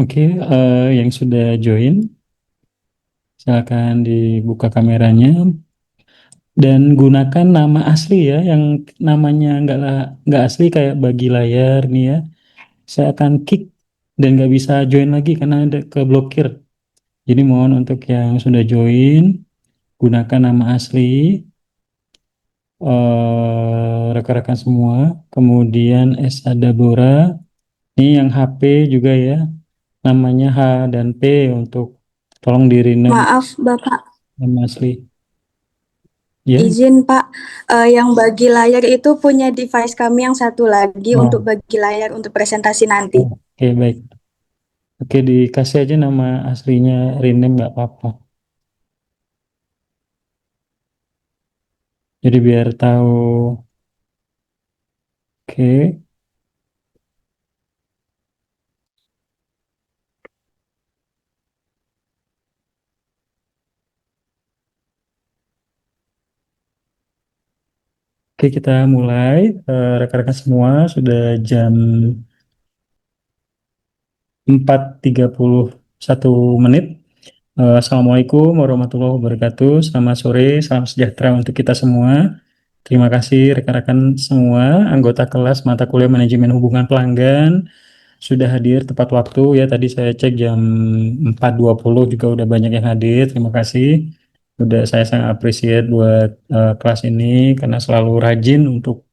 Oke, yang sudah join, silakan dibuka kameranya dan gunakan nama asli ya, yang namanya nggak asli kayak bagi layar nih ya. Saya akan kick dan nggak bisa join lagi karena ada keblokir. Jadi mohon untuk yang sudah join, gunakan nama asli, rekan-rekan semua. Kemudian S. Adabora, ini yang HP juga ya, namanya H dan P untuk tolong di rename Maaf, Bapak. nama asli. Ya, Izin, Pak. Yang bagi layar itu punya device kami yang satu lagi untuk oh, bagi layar untuk presentasi nanti. oke baik. Oke, dikasih aja nama aslinya, rename nggak apa-apa. Jadi biar tahu. Oke, oke kita mulai. Rekan-rekan semua sudah jam 4:31. Assalamualaikum warahmatullahi wabarakatuh. Selamat sore, salam sejahtera untuk kita semua. Terima kasih rekan-rekan semua, anggota kelas mata kuliah manajemen hubungan pelanggan sudah hadir tepat waktu ya. Tadi saya cek jam 4:20 juga udah banyak yang hadir. Terima kasih. Saya sangat appreciate buat kelas ini karena selalu rajin untuk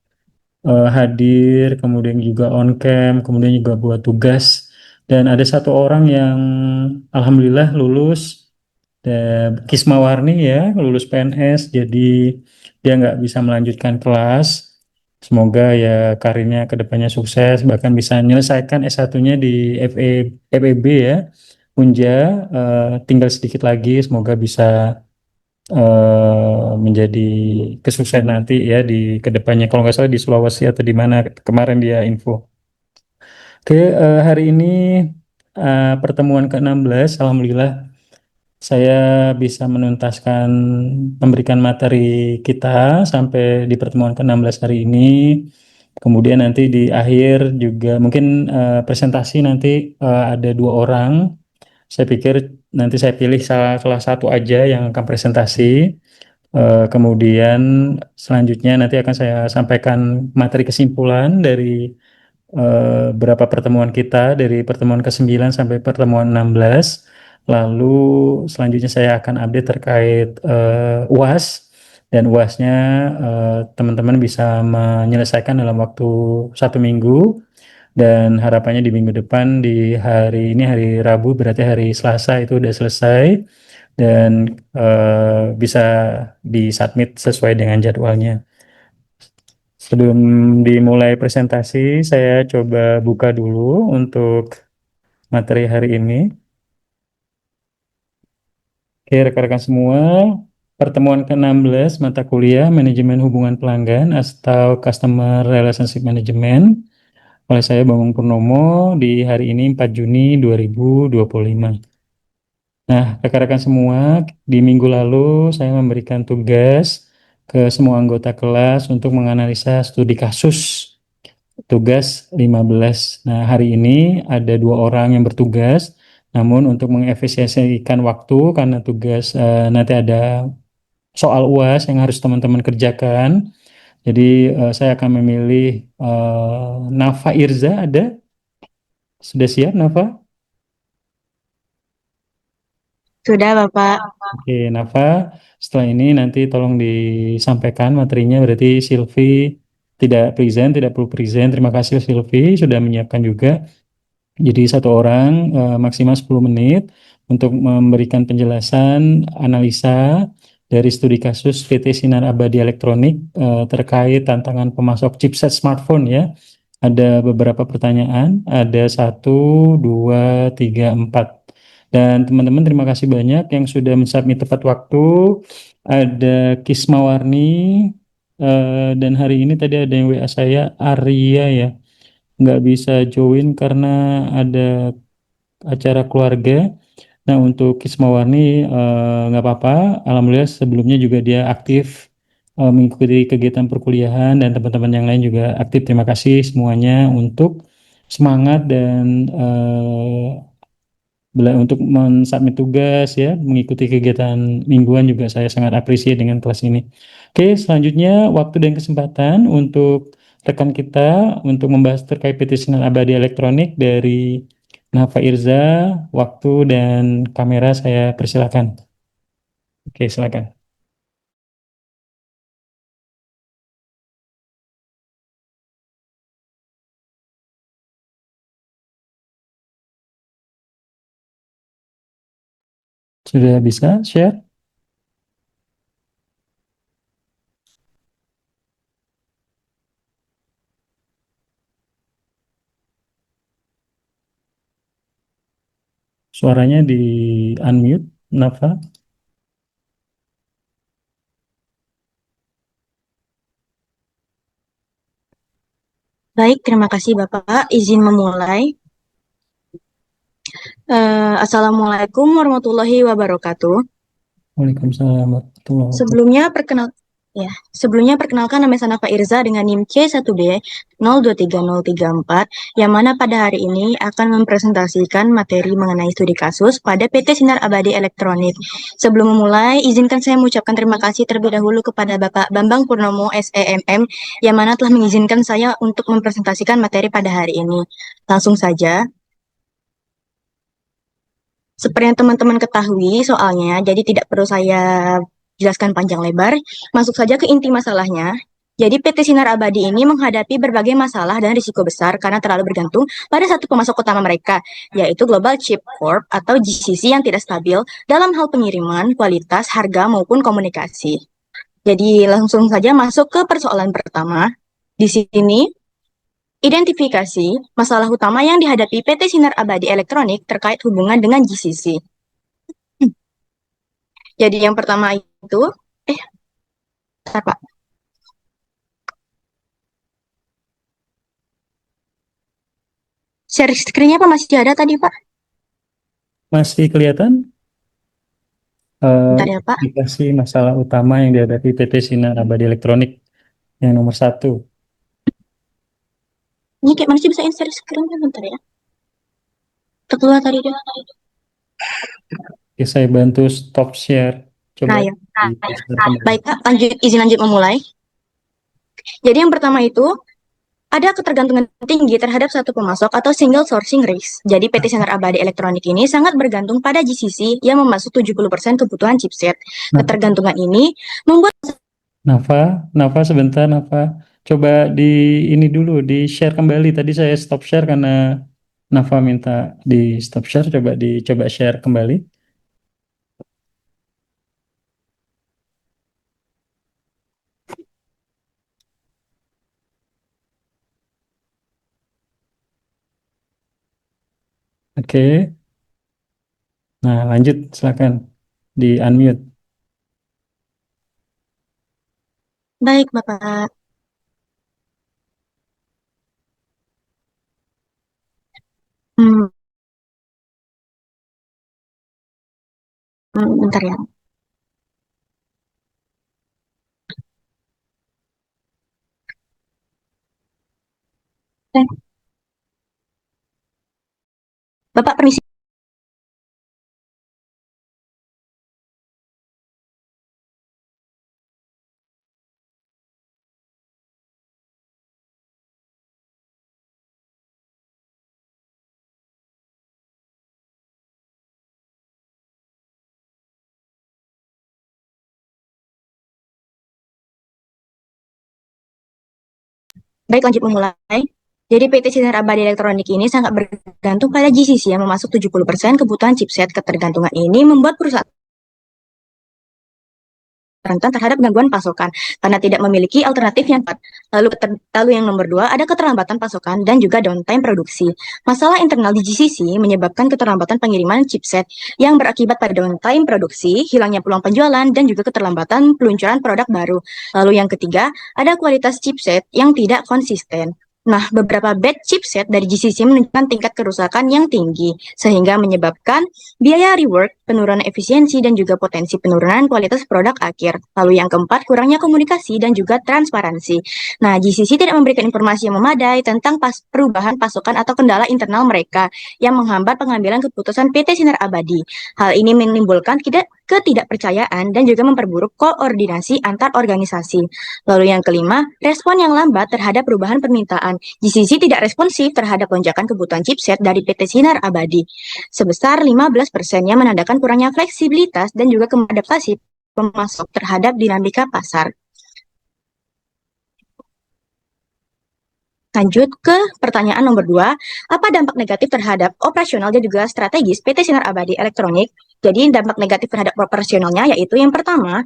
hadir, kemudian juga on cam, kemudian juga buat tugas. Dan ada satu orang yang alhamdulillah lulus Kismawarni ya, lulus PNS, jadi dia nggak bisa melanjutkan kelas. Semoga ya karirnya ke depannya sukses, bahkan bisa menyelesaikan S1-nya di FEB ya. Unja, tinggal sedikit lagi, semoga bisa menjadi kesuksesan nanti ya di kedepannya. Kalau nggak salah di Sulawesi atau di mana kemarin dia info. Oke, hari ini pertemuan ke-16, alhamdulillah saya bisa menuntaskan memberikan materi kita sampai di pertemuan ke-16 hari ini. Kemudian nanti di akhir juga mungkin presentasi nanti ada dua orang. Saya pikir nanti saya pilih salah satu aja yang akan presentasi. Kemudian selanjutnya nanti akan saya sampaikan materi kesimpulan dari berapa pertemuan kita dari pertemuan ke-9 sampai pertemuan 16. Lalu selanjutnya saya akan update terkait UAS dan UASnya teman-teman bisa menyelesaikan dalam waktu 1 minggu dan harapannya di minggu depan di ini hari Rabu berarti hari Selasa itu udah selesai dan bisa disubmit sesuai dengan jadwalnya. Sebelum dimulai presentasi, saya coba buka dulu untuk materi hari ini. Oke, rekan-rekan semua, pertemuan ke-16 mata kuliah Manajemen Hubungan Pelanggan atau Customer Relationship Management oleh saya Bambang Purnomo di hari ini 4 Juni 2025. Nah, rekan-rekan semua, di minggu lalu saya memberikan tugas ke semua anggota kelas untuk menganalisa studi kasus tugas 15. Nah, hari ini ada dua orang yang bertugas, namun untuk mengefisiensikan waktu karena tugas nanti ada soal UAS yang harus teman-teman kerjakan. Jadi saya akan memilih Nafa Irza ada? Sudah siap Nafa? Sudah, Bapak. Oke, Nafa. Setelah ini nanti tolong disampaikan materinya. Berarti Silvi tidak present, tidak perlu present. Terima kasih Silvi sudah menyiapkan juga. Jadi satu orang maksimal 10 menit untuk memberikan penjelasan analisa dari studi kasus PT Sinar Abadi Elektronik terkait tantangan pemasok chipset smartphone ya. Ada beberapa pertanyaan, ada satu, dua, tiga, empat. Dan teman-teman terima kasih banyak yang sudah mensubmit tepat waktu. Ada Kismawarni dan hari ini tadi ada yang WA saya Arya ya nggak bisa join karena ada acara keluarga. Nah, untuk Kismawarni nggak apa-apa. Alhamdulillah sebelumnya juga dia aktif mengikuti kegiatan perkuliahan dan teman-teman yang lain juga aktif. Terima kasih semuanya untuk semangat dan untuk mensubmit tugas ya, mengikuti kegiatan mingguan juga saya sangat apresiasi dengan kelas ini. Oke, selanjutnya waktu dan kesempatan untuk rekan kita untuk membahas terkait PT Sinar Abadi Elektronik dari Nafa Irza, waktu dan kamera saya persilakan. Oke, silakan. Sudah bisa share? Suaranya di unmute, Nafa. Baik, terima kasih Bapak. Izin memulai. Assalamualaikum warahmatullahi wabarakatuh. Waalaikumsalam warahmatullahi wabarakatuh. Sebelumnya perkenalkan nama saya Nafa Irza dengan NIM C1B 023034 yang mana pada hari ini akan mempresentasikan materi mengenai studi kasus pada PT Sinar Abadi Elektronik. Sebelum memulai, izinkan saya mengucapkan terima kasih terlebih dahulu kepada Bapak Bambang Purnomo SEMM yang mana telah mengizinkan saya untuk mempresentasikan materi pada hari ini. Langsung saja. Seperti yang teman-teman ketahui soalnya, jadi tidak perlu saya jelaskan panjang lebar. Masuk saja ke inti masalahnya. Jadi PT Sinar Abadi ini menghadapi berbagai masalah dan risiko besar karena terlalu bergantung pada satu pemasok utama mereka, yaitu Global Chip Corp atau GCC yang tidak stabil dalam hal pengiriman, kualitas, harga, maupun komunikasi. Jadi langsung saja masuk ke persoalan pertama. Di sini, identifikasi masalah utama yang dihadapi PT Sinar Abadi Elektronik terkait hubungan dengan GCC. Jadi yang pertama itu, bentar, Pak. Share screen-nya Pak masih ada tadi Pak? Masih kelihatan? Bentar ya Pak. Identifikasi masalah utama yang dihadapi PT Sinar Abadi Elektronik yang nomor 1. Ini kayak manusia bisa share screen-nya bentar ya. Terkeluar tadi deh. Oke, saya bantu stop share. Coba Nah, ya. di-share kembali. Baik Pak, izin lanjut memulai. Jadi yang pertama itu, ada ketergantungan tinggi terhadap satu pemasok atau single sourcing risk. Jadi PT Sinar Abadi Elektronik ini sangat bergantung pada GCC yang memasuk 70% kebutuhan chipset. Ketergantungan ini membuat Nafa sebentar, Nafa. Coba ini dulu, di-share kembali. Tadi saya stop share karena Nafa minta di stop share. Coba share kembali. Oke. Nah, lanjut, silakan di unmute. baik Bapak. Bentar ya. Bapak permisi. Baik, lanjut memulai. Jadi PT Sinar Abadi Elektronik ini sangat bergantung pada GCC yang memasuk 70% kebutuhan chipset. Ketergantungan ini membuat perusahaan rentan terhadap gangguan pasokan karena tidak memiliki alternatif yang tepat. Lalu yang nomor 2 ada keterlambatan pasokan dan juga downtime produksi. Masalah internal di GCC menyebabkan keterlambatan pengiriman chipset yang berakibat pada downtime produksi, hilangnya peluang penjualan dan juga keterlambatan peluncuran produk baru. Lalu yang ketiga ada kualitas chipset yang tidak konsisten. Nah, beberapa batch chipset dari GCC menunjukkan tingkat kerusakan yang tinggi, sehingga menyebabkan biaya rework, penurunan efisiensi, dan juga potensi penurunan kualitas produk akhir. Lalu yang keempat, kurangnya komunikasi dan juga transparansi. Nah, GCC tidak memberikan informasi yang memadai tentang perubahan pasokan atau kendala internal mereka yang menghambat pengambilan keputusan PT Sinar Abadi. Hal ini menimbulkan ketidakpercayaan dan juga memperburuk koordinasi antar organisasi. Lalu yang kelima, respon yang lambat terhadap perubahan permintaan. GCC tidak responsif terhadap lonjakan kebutuhan chipset dari PT Sinar Abadi. Sebesar 15% yang menandakan kurangnya fleksibilitas dan juga adaptasi pemasok terhadap dinamika pasar. Lanjut ke pertanyaan nomor 2, apa dampak negatif terhadap operasional dan juga strategis PT Sinar Abadi Elektronik? Jadi dampak negatif terhadap operasionalnya yaitu yang pertama,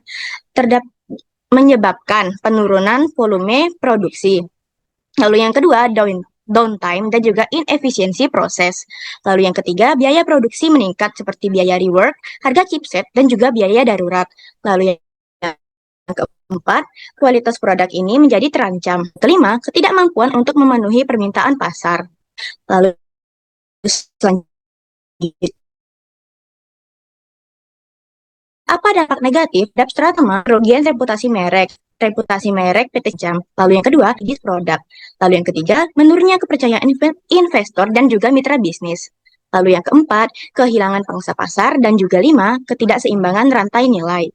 menyebabkan penurunan volume produksi. Lalu yang kedua, downtime dan juga inefisiensi proses. Lalu yang ketiga, biaya produksi meningkat seperti biaya rework, harga chipset, dan juga biaya darurat. Lalu yang keempat, kualitas produk ini menjadi terancam. Kelima, ketidakmampuan untuk memenuhi permintaan pasar. Lalu selanjutnya, apa dampak negatif terhadap stratema kerugian reputasi merek PT Jam. Lalu yang kedua, krisis produk. Lalu yang ketiga, menurunnya kepercayaan investor dan juga mitra bisnis. Lalu yang keempat, kehilangan pangsa pasar. Dan juga 5, ketidakseimbangan rantai nilai.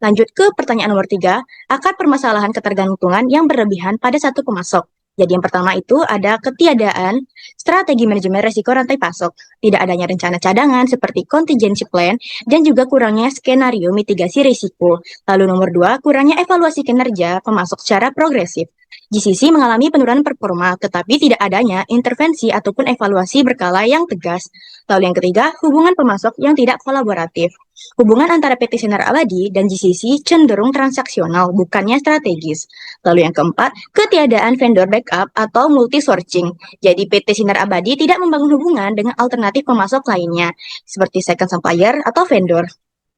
Lanjut ke pertanyaan nomor 3, akar permasalahan ketergantungan yang berlebihan pada satu pemasok. Jadi yang pertama itu ada ketiadaan strategi manajemen risiko rantai pasok, tidak adanya rencana cadangan seperti contingency plan, dan juga kurangnya skenario mitigasi risiko. Lalu nomor 2, kurangnya evaluasi kinerja pemasok secara progresif. GCC mengalami penurunan performa, tetapi tidak adanya intervensi ataupun evaluasi berkala yang tegas. Lalu yang ketiga, hubungan pemasok yang tidak kolaboratif. Hubungan antara PT Sinar Abadi dan GCC cenderung transaksional, bukannya strategis. Lalu yang keempat, ketiadaan vendor backup atau multi-sourcing. Jadi PT Sinar Abadi tidak membangun hubungan dengan alternatif pemasok lainnya, seperti second supplier atau vendor.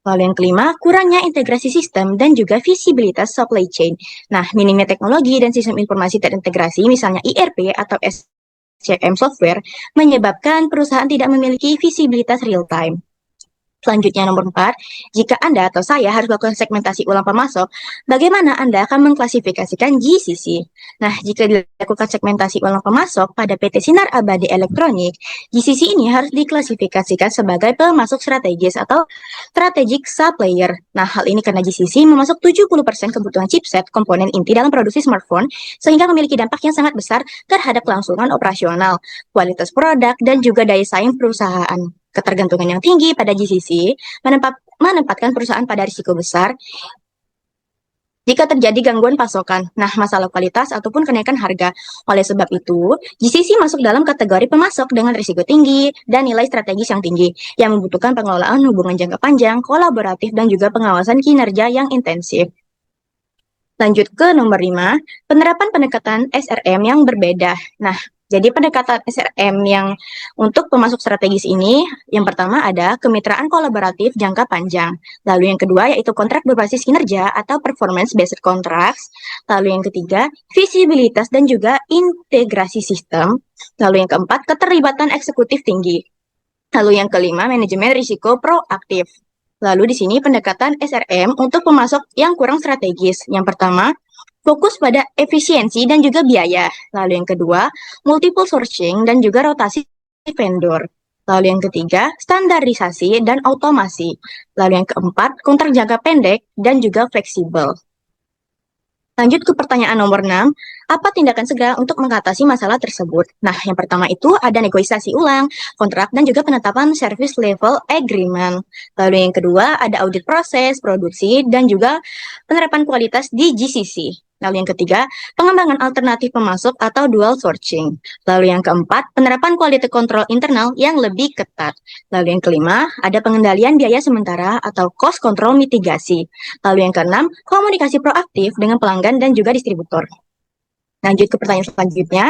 Lalu yang kelima, kurangnya integrasi sistem dan juga visibilitas supply chain. Nah, minimnya teknologi dan sistem informasi terintegrasi, misalnya ERP atau SCM software, menyebabkan perusahaan tidak memiliki visibilitas real time. Selanjutnya nomor 4, jika Anda atau saya harus melakukan segmentasi ulang pemasok, bagaimana Anda akan mengklasifikasikan GCC? Nah, jika dilakukan segmentasi ulang pemasok pada PT Sinar Abadi Elektronik, GCC ini harus diklasifikasikan sebagai pemasok strategis atau strategic supplier. Nah, hal ini karena GCC memasok 70% kebutuhan chipset komponen inti dalam produksi smartphone, sehingga memiliki dampak yang sangat besar terhadap kelangsungan operasional, kualitas produk, dan juga daya saing perusahaan. Ketergantungan yang tinggi pada GCC menempatkan perusahaan pada risiko besar jika terjadi gangguan pasokan, nah masalah kualitas ataupun kenaikan harga. Oleh sebab itu, GCC masuk dalam kategori pemasok dengan risiko tinggi dan nilai strategis yang tinggi, yang membutuhkan pengelolaan hubungan jangka panjang, kolaboratif, dan juga pengawasan kinerja yang intensif. Lanjut ke nomor 5, penerapan pendekatan SRM yang berbeda. Nah, jadi pendekatan SRM yang untuk pemasok strategis ini, yang pertama ada kemitraan kolaboratif jangka panjang. Lalu yang kedua yaitu kontrak berbasis kinerja atau performance based contracts. Lalu yang ketiga, visibilitas dan juga integrasi sistem. Lalu yang keempat, keterlibatan eksekutif tinggi. Lalu yang kelima, manajemen risiko proaktif. Lalu di sini pendekatan SRM untuk pemasok yang kurang strategis. Yang pertama, fokus pada efisiensi dan juga biaya. Lalu yang kedua, multiple sourcing dan juga rotasi vendor. Lalu yang ketiga, standarisasi dan otomasi. Lalu yang keempat, kontrak jangka pendek dan juga fleksibel. Lanjut ke pertanyaan nomor 6, apa tindakan segera untuk mengatasi masalah tersebut? Nah, yang pertama itu ada negosiasi ulang, kontrak, dan juga penetapan service level agreement. Lalu yang kedua ada audit proses, produksi, dan juga penerapan kualitas di GCC. Lalu yang ketiga, pengembangan alternatif pemasok atau dual sourcing. Lalu yang keempat, penerapan quality control internal yang lebih ketat. Lalu yang kelima, ada pengendalian biaya sementara atau cost control mitigasi. Lalu yang keenam, komunikasi proaktif dengan pelanggan dan juga distributor. Lanjut ke pertanyaan selanjutnya,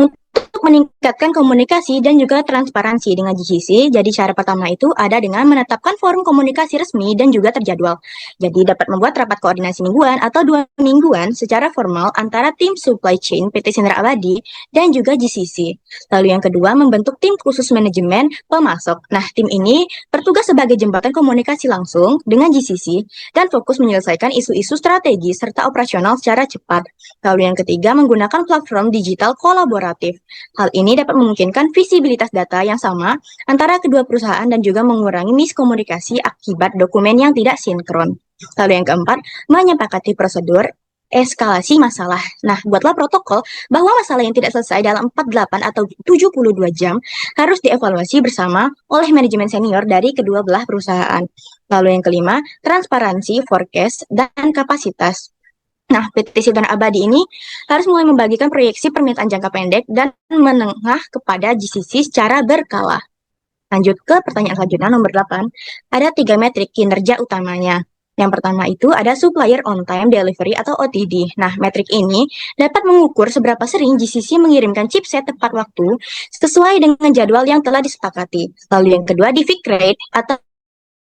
untuk meningkatkan komunikasi dan juga transparansi dengan GCC. Jadi cara pertama itu ada dengan menetapkan forum komunikasi resmi dan juga terjadwal. Jadi dapat membuat rapat koordinasi mingguan atau 2 mingguan secara formal antara tim supply chain PT Sinar Abadi dan juga GCC. Lalu yang kedua, membentuk tim khusus manajemen pemasok. Nah, tim ini bertugas sebagai jembatan komunikasi langsung dengan GCC dan fokus menyelesaikan isu-isu strategis serta operasional secara cepat. Lalu yang ketiga, menggunakan platform digital kolaboratif. Hal ini dapat memungkinkan visibilitas data yang sama antara kedua perusahaan dan juga mengurangi miskomunikasi akibat dokumen yang tidak sinkron. Lalu yang keempat, menyepakati prosedur eskalasi masalah. Nah, buatlah protokol bahwa masalah yang tidak selesai dalam 48 atau 72 jam harus dievaluasi bersama oleh manajemen senior dari kedua belah perusahaan. Lalu yang kelima, transparansi, forecast, dan kapasitas. Nah, PT Sinar Abadi ini harus mulai membagikan proyeksi permintaan jangka pendek dan menengah kepada GCC secara berkala. Lanjut ke pertanyaan selanjutnya, nomor 8. Ada 3 metrik kinerja utamanya. Yang pertama itu ada supplier on time delivery atau OTD. Nah, metrik ini dapat mengukur seberapa sering GCC mengirimkan chipset tepat waktu sesuai dengan jadwal yang telah disepakati. Lalu yang kedua, defect rate atau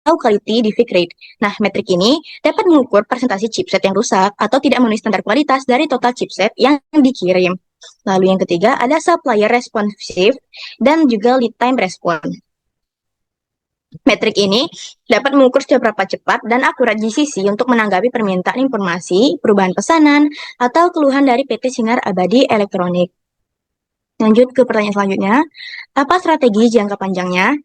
quality defect rate. Nah, metrik ini dapat mengukur persentase chipset yang rusak atau tidak memenuhi standar kualitas dari total chipset yang dikirim. Lalu yang ketiga ada supplier responsive dan juga lead time response. Metrik ini dapat mengukur seberapa cepat dan akurat GCC untuk menanggapi permintaan informasi, perubahan pesanan, atau keluhan dari PT Sinar Abadi Elektronik. Lanjut ke pertanyaan selanjutnya, apa strategi jangka panjangnya?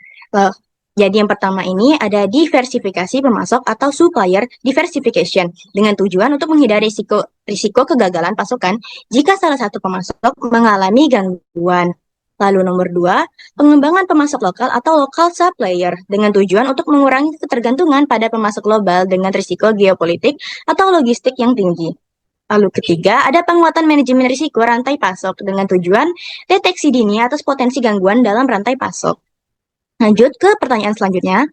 Jadi yang pertama ini ada diversifikasi pemasok atau supplier diversification dengan tujuan untuk menghindari risiko kegagalan pasokan jika salah satu pemasok mengalami gangguan. Lalu nomor 2, pengembangan pemasok lokal atau local supplier dengan tujuan untuk mengurangi ketergantungan pada pemasok global dengan risiko geopolitik atau logistik yang tinggi. Lalu ketiga, ada penguatan manajemen risiko rantai pasok dengan tujuan deteksi dini atas potensi gangguan dalam rantai pasok. Lanjut ke pertanyaan selanjutnya.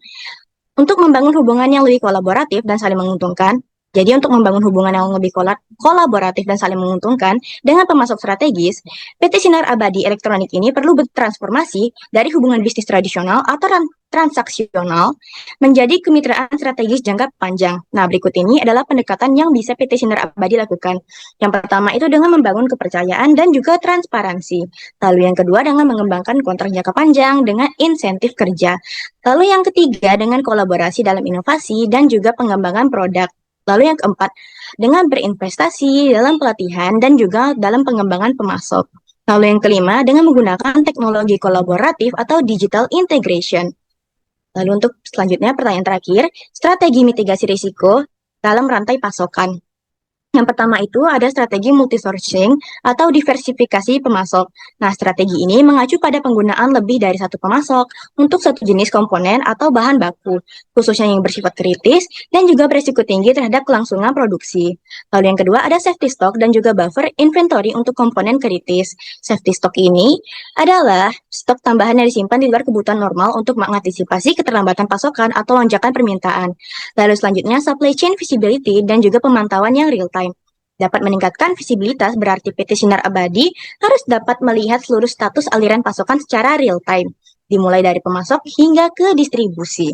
Untuk membangun hubungan yang lebih kolaboratif dan saling menguntungkan, jadi untuk membangun hubungan yang lebih kolaboratif dan saling menguntungkan dengan pemasok strategis, PT Sinar Abadi Elektronik ini perlu bertransformasi dari hubungan bisnis tradisional atau transaksional menjadi kemitraan strategis jangka panjang. Nah, berikut ini adalah pendekatan yang bisa PT Sinar Abadi lakukan. Yang pertama itu dengan membangun kepercayaan dan juga transparansi. Lalu yang kedua dengan mengembangkan kontrak jangka panjang dengan insentif kerja. Lalu yang ketiga dengan kolaborasi dalam inovasi dan juga pengembangan produk. Lalu yang keempat, dengan berinvestasi dalam pelatihan dan juga dalam pengembangan pemasok. Lalu yang kelima, dengan menggunakan teknologi kolaboratif atau digital integration. Lalu untuk selanjutnya, pertanyaan terakhir, strategi mitigasi risiko dalam rantai pasokan. Yang pertama itu ada strategi multi-sourcing atau diversifikasi pemasok. Nah, strategi ini mengacu pada penggunaan lebih dari satu pemasok untuk satu jenis komponen atau bahan baku, khususnya yang bersifat kritis dan juga berisiko tinggi terhadap kelangsungan produksi. Lalu yang kedua ada safety stock dan juga buffer inventory untuk komponen kritis. Safety stock ini adalah stok tambahan yang disimpan di luar kebutuhan normal untuk mengantisipasi keterlambatan pasokan atau lonjakan permintaan. Lalu selanjutnya supply chain visibility dan juga pemantauan yang real time. Dapat meningkatkan visibilitas berarti PT Sinar Abadi harus dapat melihat seluruh status aliran pasokan secara real time, dimulai dari pemasok hingga ke distribusi.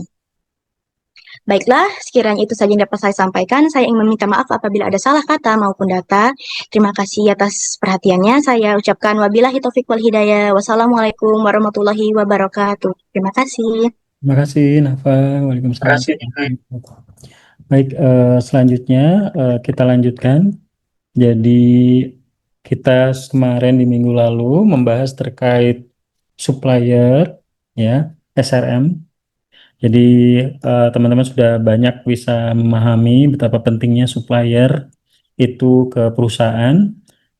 Baiklah, sekiranya itu saja yang dapat saya sampaikan. Saya ingin meminta maaf apabila ada salah kata maupun data. Terima kasih atas perhatiannya. Saya ucapkan wabillahi taufiq wal hidayah. Wassalamualaikum warahmatullahi wabarakatuh. Terima kasih. Terima kasih, Nafa. Waalaikumsalam. Baik, selanjutnya kita lanjutkan. Jadi kita kemarin di minggu lalu membahas terkait supplier, ya, SRM. Jadi teman-teman sudah banyak bisa memahami betapa pentingnya supplier itu ke perusahaan.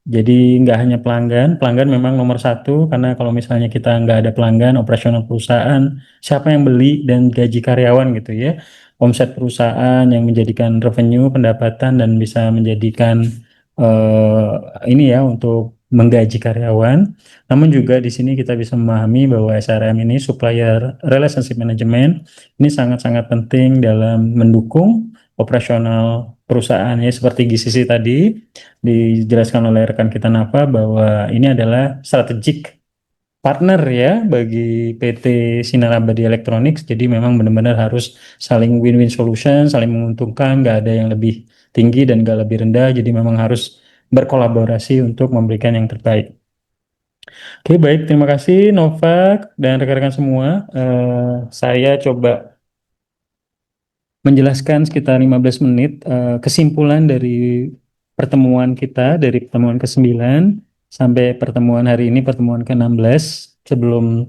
Jadi nggak hanya pelanggan, pelanggan memang nomor satu karena kalau misalnya kita nggak ada pelanggan, operasional perusahaan, siapa yang beli dan gaji karyawan gitu ya, omset perusahaan yang menjadikan revenue, pendapatan dan bisa menjadikan ini ya untuk menggaji karyawan. Namun juga di sini kita bisa memahami bahwa SRM ini supplier relationship management ini sangat-sangat penting dalam mendukung operasional perusahaan ya seperti GCC tadi dijelaskan oleh rekan kita Nafa bahwa ini adalah strategic partner ya bagi PT Sinar Abadi Electronics. Jadi memang benar-benar harus saling win-win solution, saling menguntungkan, nggak ada yang lebih tinggi dan nggak lebih rendah. Jadi memang harus berkolaborasi untuk memberikan yang terbaik. Oke, baik. Terima kasih Novak dan rekan-rekan semua. Saya coba menjelaskan sekitar 15 menit kesimpulan dari pertemuan kita, dari pertemuan ke-9 sampai pertemuan hari ini, pertemuan ke-16, sebelum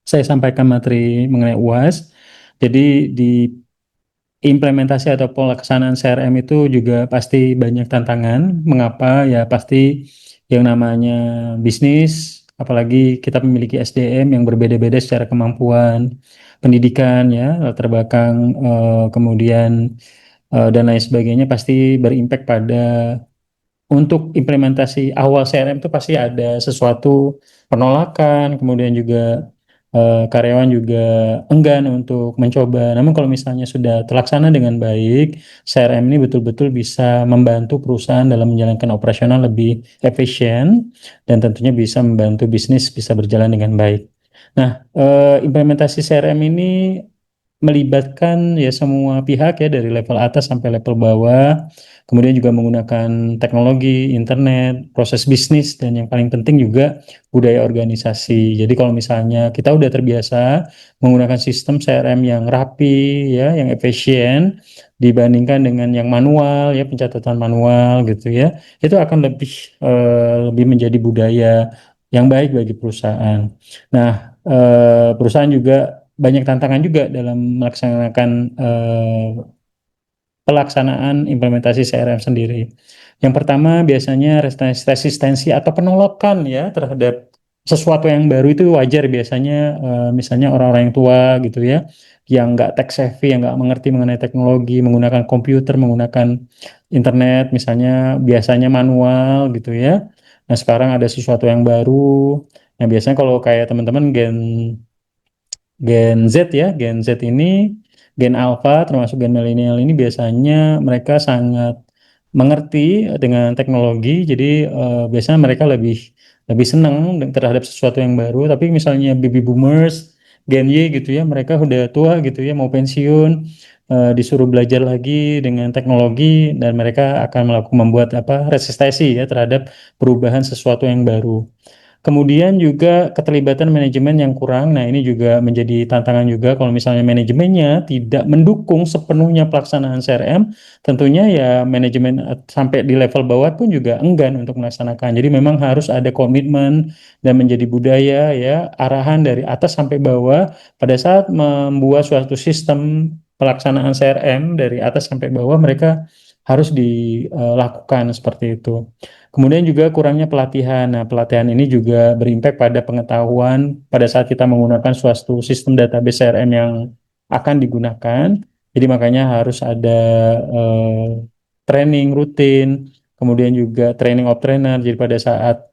saya sampaikan materi mengenai UAS. Jadi di implementasi atau pelaksanaan CRM itu juga pasti banyak tantangan. Mengapa? Ya pasti yang namanya bisnis, apalagi kita memiliki SDM yang berbeda-beda secara kemampuan, pendidikan ya, latar belakang, kemudian dan lain sebagainya pasti berimpact pada untuk implementasi awal CRM itu pasti ada sesuatu penolakan, kemudian juga karyawan juga enggan untuk mencoba. Namun kalau misalnya sudah terlaksana dengan baik, CRM ini betul-betul bisa membantu perusahaan dalam menjalankan operasional lebih efisien dan tentunya bisa membantu bisnis bisa berjalan dengan baik. Nah, implementasi CRM ini melibatkan ya semua pihak ya dari level atas sampai level bawah, kemudian juga menggunakan teknologi, internet, proses bisnis, dan yang paling penting juga budaya organisasi. Jadi kalau misalnya kita udah terbiasa menggunakan sistem CRM yang rapi ya, yang efisien dibandingkan dengan yang manual ya, pencatatan manual gitu ya, itu akan lebih menjadi budaya yang baik bagi perusahaan. Nah, perusahaan juga banyak tantangan juga dalam melaksanakan pelaksanaan implementasi CRM sendiri. Yang pertama biasanya resistensi atau penolakan ya terhadap sesuatu yang baru itu wajar biasanya, misalnya orang-orang yang tua gitu ya, yang nggak tech savvy, yang nggak mengerti mengenai teknologi, menggunakan komputer, menggunakan internet, misalnya biasanya manual gitu ya. Nah sekarang ada sesuatu yang baru. Nah biasanya kalau kayak teman-teman Gen Z ya, Gen Z ini, Gen Alpha termasuk Gen milenial ini biasanya mereka sangat mengerti dengan teknologi, jadi biasanya mereka lebih lebih senang terhadap sesuatu yang baru. Tapi misalnya baby boomers, Gen Y gitu ya, mereka udah tua gitu ya, mau pensiun, disuruh belajar lagi dengan teknologi dan mereka akan membuat apa resistensi ya terhadap perubahan sesuatu yang baru. Kemudian juga keterlibatan manajemen yang kurang. Nah, ini juga menjadi tantangan juga kalau misalnya manajemennya tidak mendukung sepenuhnya pelaksanaan CRM, tentunya ya manajemen sampai di level bawah pun juga enggan untuk melaksanakan. Jadi memang harus ada komitmen dan menjadi budaya ya, arahan dari atas sampai bawah pada saat membuat suatu sistem pelaksanaan CRM dari atas sampai bawah mereka harus dilakukan seperti itu. Kemudian juga kurangnya pelatihan. Nah, pelatihan ini juga berimpact pada pengetahuan pada saat kita menggunakan suatu sistem database CRM yang akan digunakan. Jadi makanya harus ada eh, training rutin, kemudian juga training of trainer. Jadi pada saat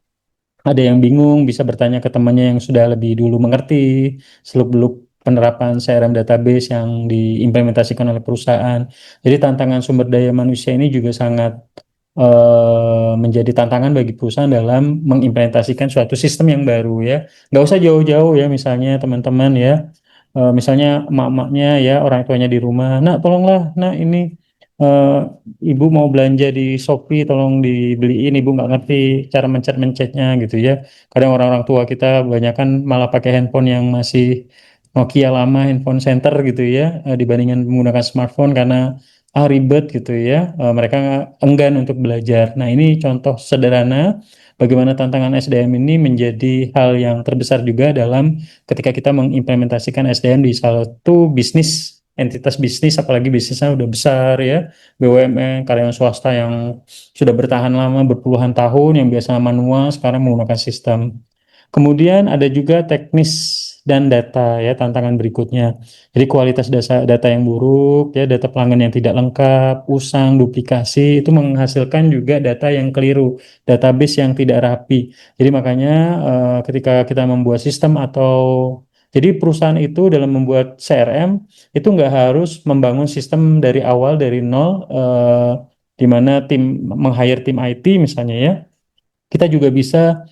ada yang bingung bisa bertanya ke temannya yang sudah lebih dulu mengerti seluk-beluk penerapan CRM database yang diimplementasikan oleh perusahaan. Jadi tantangan sumber daya manusia ini juga sangat menjadi tantangan bagi perusahaan dalam mengimplementasikan suatu sistem yang baru ya. Nggak usah jauh-jauh ya, misalnya teman-teman ya, misalnya emak-emaknya ya, orang tuanya di rumah, nak tolonglah, nak ini eh, ibu mau belanja di Shopee, tolong dibeliin, ibu nggak ngerti cara mencet-mencetnya gitu ya. Kadang orang-orang tua kita kebanyakan malah pakai handphone yang masih Nokia lama, handphone center gitu ya, dibandingkan menggunakan smartphone karena ribet gitu ya. Mereka enggan untuk belajar. Nah, ini contoh sederhana bagaimana tantangan SDM ini menjadi hal yang terbesar juga dalam ketika kita mengimplementasikan SDM di satu bisnis, entitas bisnis, apalagi bisnisnya udah besar ya, BUMN, karyawan swasta yang sudah bertahan lama berpuluhan tahun, yang biasa manual, sekarang menggunakan sistem. Kemudian ada juga teknis dan data ya, tantangan berikutnya. Jadi kualitas data yang buruk ya, data pelanggan yang tidak lengkap, usang, duplikasi itu menghasilkan juga data yang keliru, database yang tidak rapi. Jadi makanya ketika kita membuat sistem atau jadi perusahaan itu dalam membuat CRM itu nggak harus membangun sistem dari awal dari nol, di mana tim meng-hire tim IT misalnya ya, kita juga bisa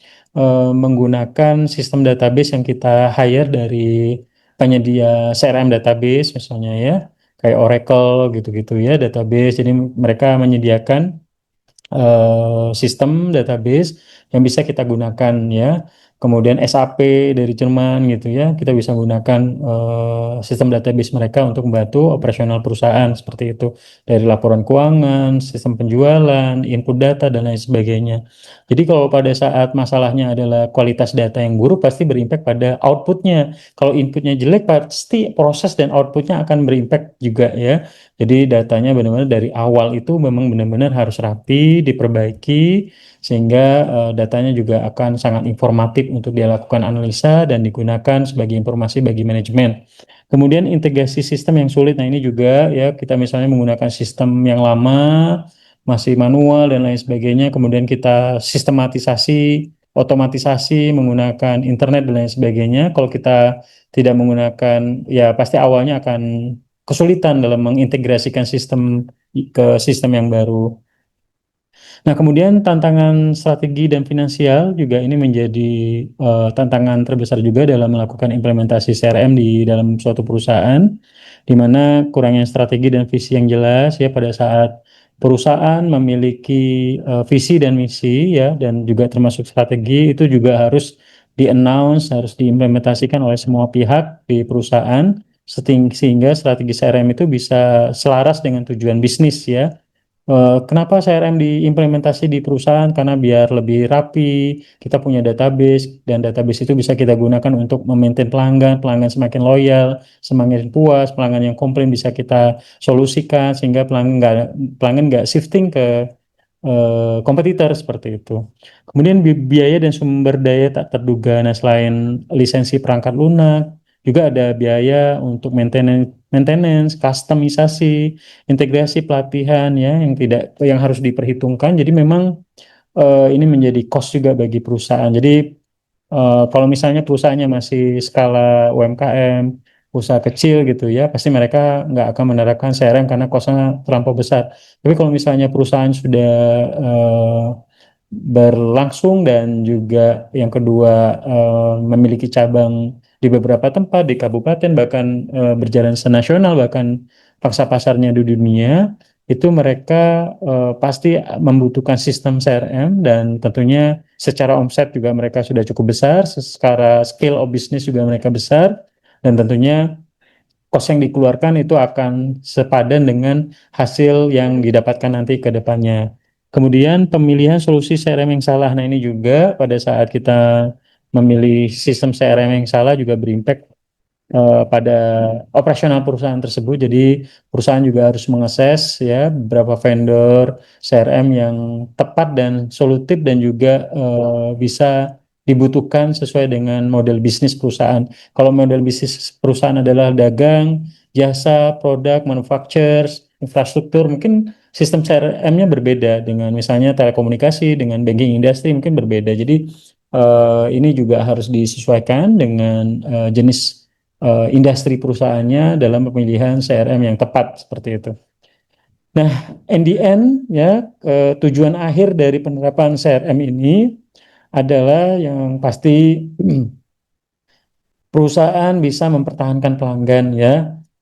menggunakan sistem database yang kita hire dari penyedia CRM database misalnya ya, kayak Oracle gitu-gitu ya database. Jadi mereka menyediakan sistem database yang bisa kita gunakan ya. Kemudian SAP dari Jerman gitu ya, kita bisa gunakan sistem database mereka untuk membantu operasional perusahaan seperti itu. Dari laporan keuangan, sistem penjualan, input data dan lain sebagainya. Jadi kalau pada saat masalahnya adalah kualitas data yang buruk, pasti berimpact pada outputnya. Kalau inputnya jelek, pasti proses dan outputnya akan berimpact juga ya. Jadi datanya benar-benar dari awal itu memang benar-benar harus rapi, diperbaiki, sehingga datanya juga akan sangat informatif untuk dilakukan analisa dan digunakan sebagai informasi bagi manajemen. Kemudian integrasi sistem yang sulit, nah ini juga ya kita misalnya menggunakan sistem yang lama, masih manual dan lain sebagainya, kemudian kita sistematisasi, otomatisasi menggunakan internet dan lain sebagainya. Kalau kita tidak menggunakan, ya pasti awalnya akan kesulitan dalam mengintegrasikan sistem ke sistem yang baru. Nah, kemudian tantangan strategi dan finansial juga ini menjadi tantangan terbesar juga dalam melakukan implementasi CRM di dalam suatu perusahaan, di mana kurangnya strategi dan visi yang jelas ya pada saat perusahaan memiliki visi dan misi ya, dan juga termasuk strategi itu juga harus di-announce, harus diimplementasikan oleh semua pihak di perusahaan, sehingga strategi CRM itu bisa selaras dengan tujuan bisnis ya. Kenapa CRM diimplementasi di perusahaan? Karena biar lebih rapi, kita punya database, dan database itu bisa kita gunakan untuk memaintain pelanggan, pelanggan semakin loyal, semakin puas, pelanggan yang komplain bisa kita solusikan, sehingga pelanggan nggak shifting ke kompetitor seperti itu. Kemudian biaya dan sumber daya tak terduga. Nah, selain lisensi perangkat lunak, juga ada biaya untuk maintenance, customisasi, integrasi pelatihan ya yang harus diperhitungkan. Jadi memang ini menjadi cost juga bagi perusahaan. Jadi kalau misalnya perusahaannya masih skala UMKM, usaha kecil gitu ya, pasti mereka nggak akan menerapkan CRM karena costnya terlampau besar. Tapi kalau misalnya perusahaan sudah eh, berlangsung dan juga yang kedua memiliki cabang di beberapa tempat di kabupaten, bahkan berjalan senasional, bahkan pangsa pasarnya di dunia, itu mereka pasti membutuhkan sistem CRM, dan tentunya secara omset juga mereka sudah cukup besar, secara scale of business juga mereka besar, dan tentunya cost yang dikeluarkan itu akan sepadan dengan hasil yang didapatkan nanti ke depannya. Kemudian pemilihan solusi CRM yang salah. Nah, ini juga pada saat kita memilih sistem CRM yang salah juga berimpact pada operasional perusahaan tersebut. Jadi perusahaan juga harus mengakses ya beberapa vendor CRM yang tepat dan solutif, dan juga bisa dibutuhkan sesuai dengan model bisnis perusahaan. Kalau model bisnis perusahaan adalah dagang, jasa, produk, manufacturers, infrastruktur, mungkin sistem CRM-nya berbeda dengan misalnya telekomunikasi, dengan banking industry mungkin berbeda. Jadi ini juga harus disesuaikan dengan jenis industri perusahaannya dalam pemilihan CRM yang tepat seperti itu. Nah, in the end ya tujuan akhir dari penerapan CRM ini adalah yang pasti perusahaan bisa mempertahankan pelanggan ya.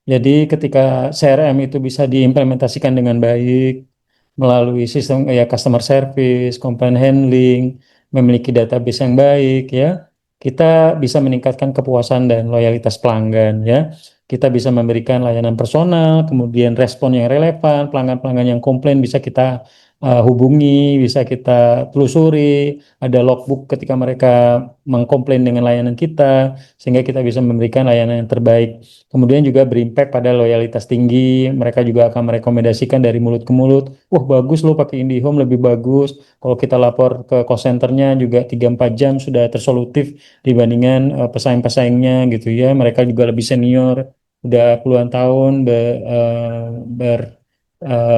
Jadi ketika CRM itu bisa diimplementasikan dengan baik melalui sistem ya customer service, complaint handling, memiliki database yang baik ya, kita bisa meningkatkan kepuasan dan loyalitas pelanggan ya. Kita bisa memberikan layanan personal, kemudian respon yang relevan, pelanggan-pelanggan yang komplain bisa kita hubungi, bisa kita telusuri, ada logbook ketika mereka mengkomplain dengan layanan kita, sehingga kita bisa memberikan layanan yang terbaik. Kemudian juga berimpact pada loyalitas tinggi, mereka juga akan merekomendasikan dari mulut ke mulut, wah bagus lo pakai IndiHome, lebih bagus. Kalau kita lapor ke call centernya juga 3-4 jam sudah tersolutif dibandingkan pesaing-pesaingnya gitu ya. Mereka juga lebih senior, udah puluhan tahun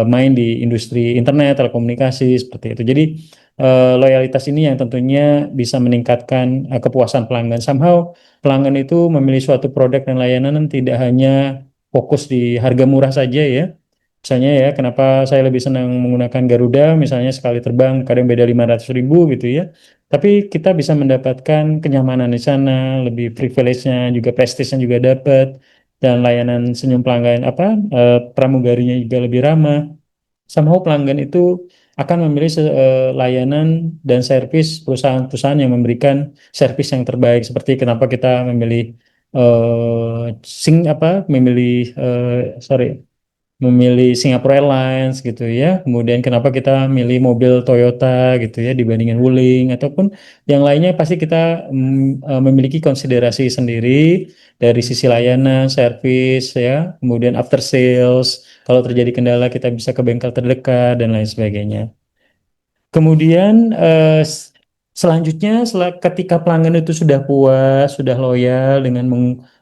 main di industri internet, telekomunikasi seperti itu. Jadi loyalitas ini yang tentunya bisa meningkatkan kepuasan pelanggan. Somehow pelanggan itu memilih suatu produk dan layanan tidak hanya fokus di harga murah saja ya. Misalnya ya, kenapa saya lebih senang menggunakan Garuda, misalnya sekali terbang kadang beda 500.000 gitu ya. tapi kita bisa mendapatkan kenyamanan di sana, lebih privilege-nya juga, prestisnya juga dapat, dan layanan senyum pelanggan pramugarinya juga lebih ramah. Somehow pelanggan itu akan memilih layanan dan servis perusahaan-perusahaan yang memberikan servis yang terbaik. Seperti kenapa kita memilih memilih sorry memilih Singapore Airlines gitu ya. Kemudian kenapa kita milih mobil Toyota gitu ya dibandingin Wuling ataupun yang lainnya, pasti kita memiliki konsiderasi sendiri dari sisi layanan, servis ya, kemudian after sales. Kalau terjadi kendala kita bisa ke bengkel terdekat dan lain sebagainya. Kemudian selanjutnya ketika pelanggan itu sudah puas, sudah loyal dengan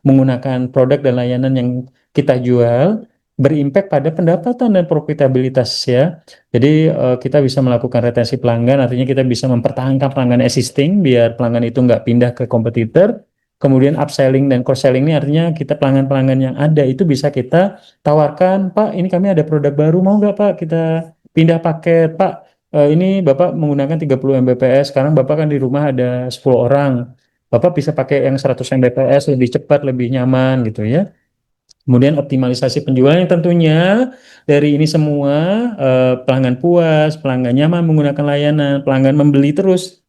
menggunakan produk dan layanan yang kita jual, berimpact pada pendapatan dan profitabilitas ya. Jadi kita bisa melakukan retensi pelanggan, artinya kita bisa mempertahankan pelanggan existing biar pelanggan itu nggak pindah ke kompetitor. Kemudian upselling dan cross-selling ini artinya kita pelanggan-pelanggan yang ada itu bisa kita tawarkan, Pak, ini kami ada produk baru, mau nggak Pak kita pindah paket, Pak? Ini Bapak menggunakan 30 Mbps, sekarang Bapak kan di rumah ada 10 orang. Bapak bisa pakai yang 100 Mbps, lebih cepat, lebih nyaman gitu ya. Kemudian optimalisasi penjualan yang tentunya dari ini semua pelanggan puas, pelanggan nyaman menggunakan layanan, pelanggan membeli terus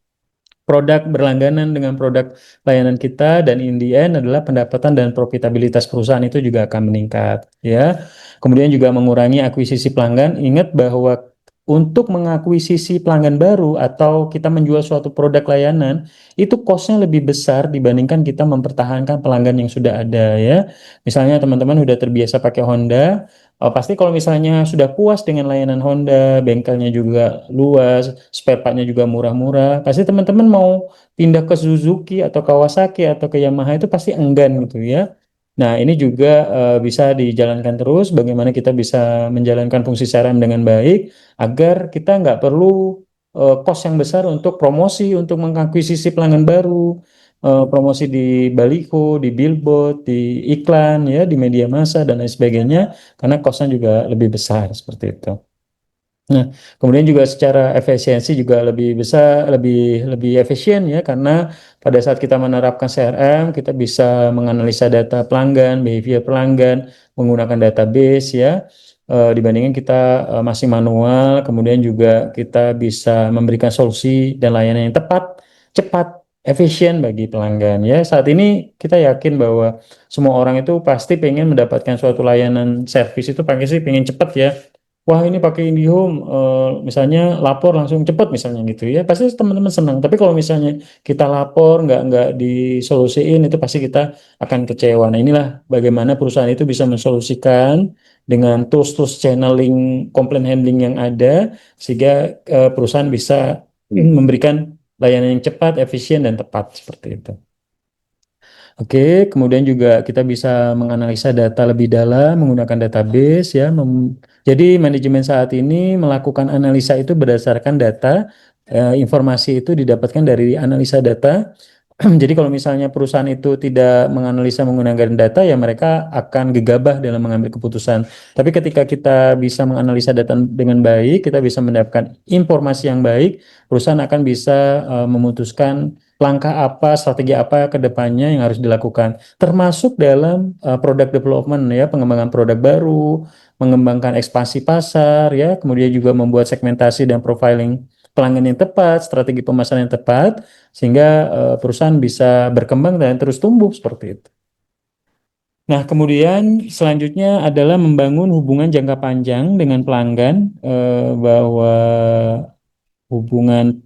produk berlangganan dengan produk layanan kita, dan in the end adalah pendapatan dan profitabilitas perusahaan itu juga akan meningkat ya. Kemudian juga mengurangi akuisisi pelanggan. Ingat bahwa untuk mengakuisisi pelanggan baru atau kita menjual suatu produk layanan itu cost-nya lebih besar dibandingkan kita mempertahankan pelanggan yang sudah ada ya. Misalnya teman-teman sudah terbiasa pakai Honda. Pasti kalau misalnya sudah puas dengan layanan Honda, bengkelnya juga luas, spare part-nya juga murah-murah, pasti teman-teman mau pindah ke Suzuki atau Kawasaki atau ke Yamaha itu pasti enggan gitu ya. Nah, ini juga bisa dijalankan terus, bagaimana kita bisa menjalankan fungsi CRM dengan baik, agar kita nggak perlu cost yang besar untuk promosi, untuk mengakuisisi pelanggan baru, promosi di baliho, di billboard, di iklan, ya, di media massa dan lain sebagainya, karena costnya juga lebih besar seperti itu. Nah, kemudian juga secara efisiensi juga lebih besar, lebih lebih efisien ya, karena pada saat kita menerapkan CRM, kita bisa menganalisa data pelanggan, behavior pelanggan, menggunakan database ya, dibandingkan kita masih manual. Kemudian juga kita bisa memberikan solusi dan layanan yang tepat, cepat, efisien bagi pelanggan ya. Saat ini kita yakin bahwa semua orang itu pasti pengen mendapatkan suatu layanan servis itu pakai sih pengen cepat ya. Wah, ini pakai IndiHome, misalnya lapor langsung cepet misalnya gitu ya, pasti teman-teman senang. Tapi kalau misalnya kita lapor nggak disolusiin, itu pasti kita akan kecewa. Nah, inilah bagaimana perusahaan itu bisa mensolusikan dengan tools-tools channeling, complaint handling yang ada, sehingga perusahaan bisa memberikan layanan yang cepat, efisien, dan tepat seperti itu. Oke, kemudian juga kita bisa menganalisa data lebih dalam menggunakan database ya. Jadi manajemen saat ini melakukan analisa itu berdasarkan data, informasi itu didapatkan dari analisa data. Jadi kalau misalnya perusahaan itu tidak menganalisa menggunakan data, ya mereka akan gegabah dalam mengambil keputusan. Tapi ketika kita bisa menganalisa data dengan baik, kita bisa mendapatkan informasi yang baik, perusahaan akan bisa memutuskan langkah apa, strategi apa ke depannya yang harus dilakukan. Termasuk dalam product development ya, pengembangan produk baru, mengembangkan ekspansi pasar ya, kemudian juga membuat segmentasi dan profiling pelanggan yang tepat, strategi pemasaran yang tepat, sehingga perusahaan bisa berkembang dan terus tumbuh seperti itu. Nah, kemudian selanjutnya adalah membangun hubungan jangka panjang dengan pelanggan, bahwa hubungan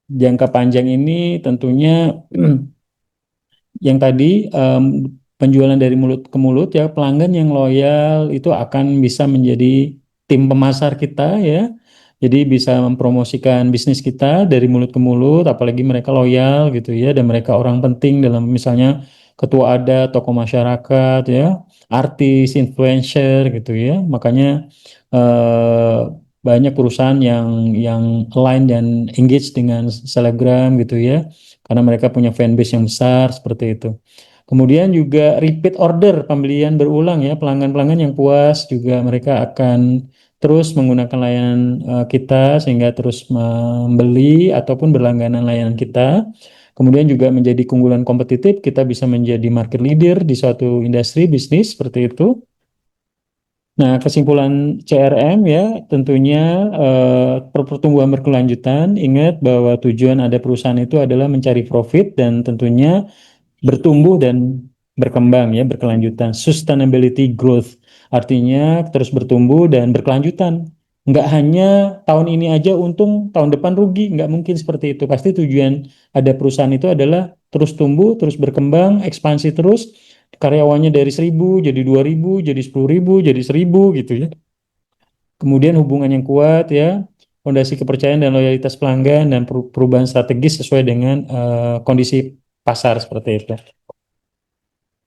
jangka panjang ini tentunya yang tadi penjualan dari mulut ke mulut ya, pelanggan yang loyal itu akan bisa menjadi tim pemasar kita ya. Jadi bisa mempromosikan bisnis kita dari mulut ke mulut, apalagi mereka loyal gitu ya, dan mereka orang penting dalam misalnya ketua adat, tokoh masyarakat ya, artis, influencer gitu ya. Makanya eh, banyak perusahaan yang align dan engage dengan selebgram gitu ya, karena mereka punya fanbase yang besar seperti itu. Kemudian juga repeat order, pembelian berulang ya, pelanggan-pelanggan yang puas juga mereka akan terus menggunakan layanan kita sehingga terus membeli ataupun berlangganan layanan kita. Kemudian juga menjadi keunggulan kompetitif, kita bisa menjadi market leader di suatu industri bisnis seperti itu. Nah, kesimpulan CRM ya, tentunya pertumbuhan berkelanjutan. Ingat bahwa tujuan ada perusahaan itu adalah mencari profit dan tentunya bertumbuh dan berkembang ya, berkelanjutan. Sustainability growth artinya terus bertumbuh dan berkelanjutan. Nggak hanya tahun ini aja untung, tahun depan rugi, nggak mungkin seperti itu. Pasti tujuan ada perusahaan itu adalah terus tumbuh, terus berkembang, ekspansi terus, karyawannya dari 1.000 jadi 2.000, jadi 10.000, jadi 1.000 gitu ya. Kemudian hubungan yang kuat ya, fondasi kepercayaan dan loyalitas pelanggan dan perubahan strategis sesuai dengan kondisi pasar seperti itu.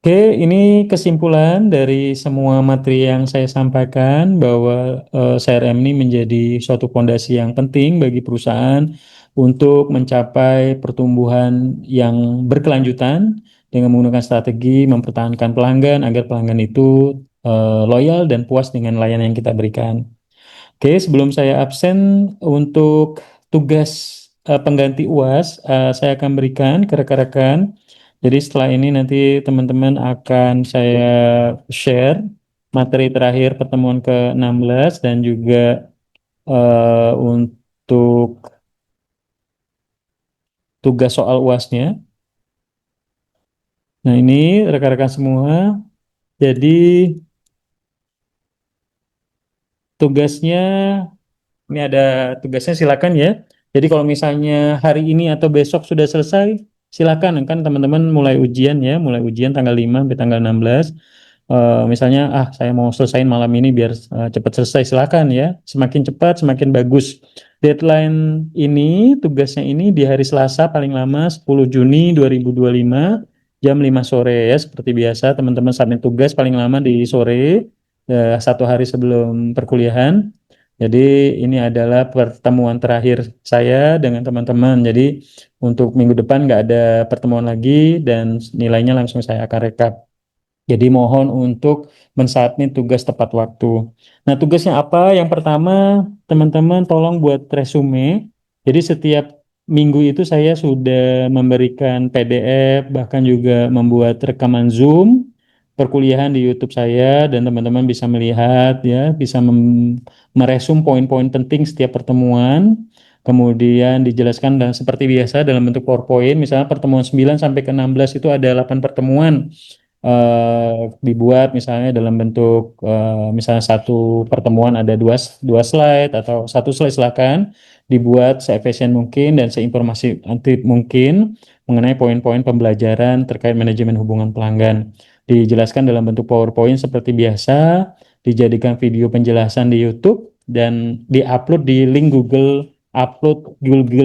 Oke, ini kesimpulan dari semua materi yang saya sampaikan bahwa CRM ini menjadi suatu fondasi yang penting bagi perusahaan untuk mencapai pertumbuhan yang berkelanjutan dengan menggunakan strategi mempertahankan pelanggan agar pelanggan itu loyal dan puas dengan layanan yang kita berikan. Oke, sebelum saya absen untuk tugas pengganti UAS, saya akan berikan ke rekan-rekan. Jadi setelah ini nanti teman-teman akan saya share materi terakhir pertemuan ke-16 dan juga untuk tugas soal UASnya. Nah, ini rekan-rekan semua. Jadi tugasnya ini ada tugasnya silakan ya. Jadi kalau misalnya hari ini atau besok sudah selesai, silakan kan teman-teman mulai ujian ya, mulai ujian tanggal 5 sampai tanggal 16. Misalnya saya mau selesaiin malam ini biar cepat selesai, silakan ya. Semakin cepat semakin bagus. Deadline ini tugasnya ini di hari Selasa paling lama 10 Juni 2025 jam 5 sore ya, seperti biasa teman-teman submit tugas paling lama di sore, satu hari sebelum perkuliahan. Jadi ini adalah pertemuan terakhir saya dengan teman-teman. Jadi untuk minggu depan nggak ada pertemuan lagi dan nilainya langsung saya akan rekap. Jadi mohon untuk mensubmit tugas tepat waktu. Nah, tugasnya apa? Yang pertama, teman-teman tolong buat resume. Jadi setiap minggu itu saya sudah memberikan PDF, bahkan juga membuat rekaman Zoom perkuliahan di YouTube saya dan teman-teman bisa melihat ya, bisa meresum poin-poin penting setiap pertemuan. Kemudian dijelaskan dan seperti biasa dalam bentuk PowerPoint, misalnya pertemuan 9 sampai ke 16 itu ada 8 pertemuan dibuat misalnya dalam bentuk misalnya satu pertemuan ada dua slide atau satu slide, silakan dibuat seefisien mungkin dan seinformatif mungkin mengenai poin-poin pembelajaran terkait manajemen hubungan pelanggan. Dijelaskan dalam bentuk PowerPoint seperti biasa, dijadikan video penjelasan di YouTube dan diupload di link Google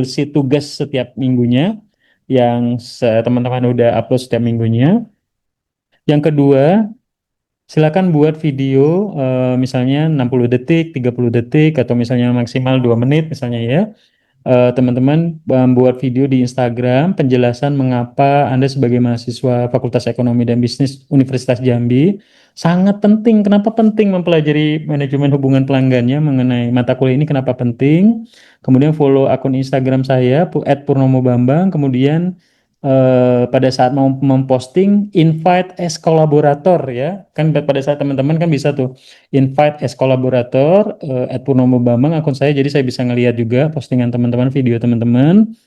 Sheet tugas setiap minggunya yang teman-teman udah upload setiap minggunya. Yang kedua, silakan buat video misalnya 60 detik, 30 detik, atau misalnya maksimal 2 menit misalnya ya. Teman-teman membuat video di Instagram penjelasan mengapa Anda sebagai mahasiswa Fakultas Ekonomi dan Bisnis Universitas Jambi sangat penting. Kenapa penting mempelajari manajemen hubungan pelanggannya mengenai mata kuliah ini, kenapa penting. Kemudian follow akun Instagram saya @purnomobambang. Kemudian pada saat mau memposting invite as kolaborator ya. Kan pada saat teman-teman kan bisa tuh invite as kolaborator @purnomo bambang akun saya, jadi saya bisa ngelihat juga postingan teman-teman, video teman-teman,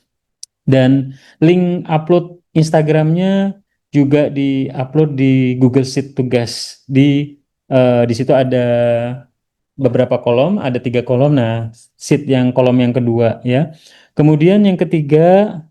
dan link upload Instagramnya juga di-upload di Google Sheet tugas. Di situ ada beberapa kolom, ada 3 kolom. Nah, sheet yang kolom yang kedua ya. Kemudian yang ketiga,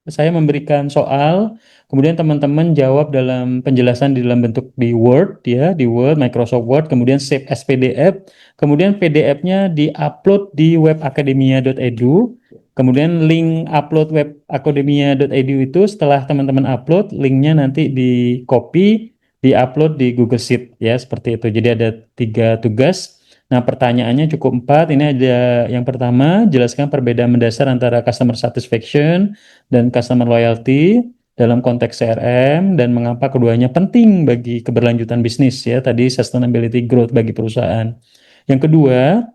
saya memberikan soal, kemudian teman-teman jawab dalam penjelasan di dalam bentuk di Word ya, di Word, Microsoft Word, kemudian save as PDF, kemudian PDF-nya di-upload di webacademia.edu, kemudian link upload webacademia.edu itu setelah teman-teman upload, linknya nanti di copy, di-upload di Google Sheet ya, seperti itu. Jadi ada 3 tugas. Nah, pertanyaannya cukup 4. Ini ada yang pertama, jelaskan perbedaan mendasar antara customer satisfaction dan customer loyalty dalam konteks CRM dan mengapa keduanya penting bagi keberlanjutan bisnis ya, tadi sustainability growth bagi perusahaan. Yang kedua,